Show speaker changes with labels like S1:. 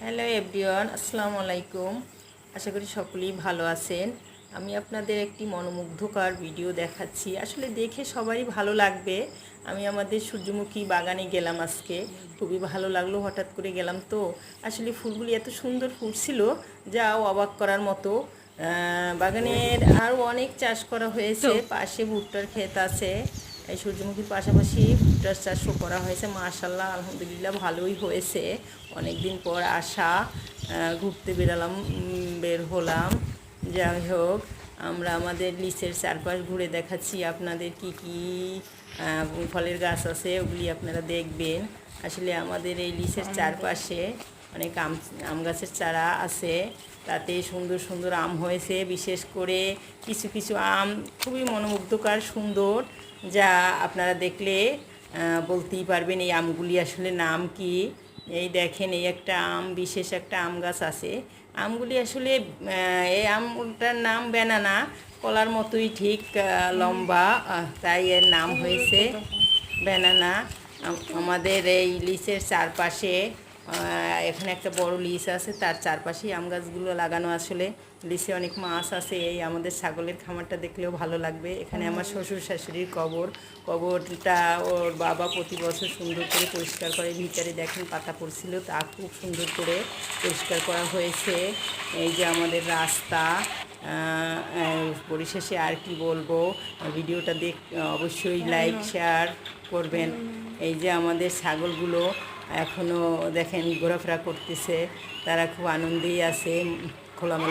S1: Hello everyone, আসসালামু আলাইকুম। আশা করি সকলেই ভালো আছেন। আমি আপনাদের একটি মনোমুগ্ধকর ভিডিও দেখাচ্ছি। আসলে দেখে সবারই ভালো লাগবে। আমি আমাদের সূর্যমুখী বাগানে গেলাম আজকে। খুবই ভালো লাগলো, হঠাৎ করে গেলাম তো। আসলে ফুলগুলি এত সুন্দর ফুটছিল যা অবাক করার মতো। বাগানের আরও অনেক চাষ করা হয়েছে, পাশে ভুট্টার ক্ষেত আছে। এই সূর্যমুখীর পাশাপাশি ভুট্টার চাষও করা হয়েছে। মাশাআল্লাহ, আলহামদুলিল্লাহ ভালোই হয়েছে। অনেক দিন পর আসা, ঘুরতে বের হলাম। যাই হোক, আমরা আমাদের লিচের চারপাশ ঘুরে দেখাচ্ছি আপনাদের কি কি ফলের গাছ আছে, ওগুলি আপনারা দেখবেন। আসলে আমাদের এই লিচের চারপাশে অনেক আম গাছের চারা আছে, তাতে সুন্দর সুন্দর আম হয়েছে। বিশেষ করে কিছু কিছু আম খুবই মনোমুগ্ধকর সুন্দর, যা আপনারা দেখলে বলতেই পারবেন এই আমগুলি আসলে নাম কি। এই দেখেন, এই একটা আম, বিশেষ একটা আম গাছ আছে। আমগুলি আসলে এই আমটার নাম বেনানা, কলার মতোই ঠিক লম্বা, তাই এর নাম হয়েছে বেনানা। আমাদের এই লিচের চারপাশে এখানে একটা বড় লিচ আছে, তার চারপাশেই আম গাছগুলো লাগানো। আসলে লিচে অনেক মাছ আছে। এই আমাদের ছাগলের খামারটা দেখলেও ভালো লাগবে। এখানে আমার শ্বশুর শাশুড়ির কবরটা ওর বাবা প্রতি বছর সুন্দর করে পরিষ্কার করে। ভিতরে দেখেন পাতা পড়ছিল, তা খুব সুন্দর করে পরিষ্কার করা হয়েছে। এই যে আমাদের রাস্তা। পরিশেষে আর কি বলবো, ভিডিওটা অবশ্যই লাইক শেয়ার করবেন। এই যে আমাদের ছাগলগুলো এখনও দেখেন ঘোরাফেরা করতেছে, তারা খুব আনন্দেই আছে খোলামেলা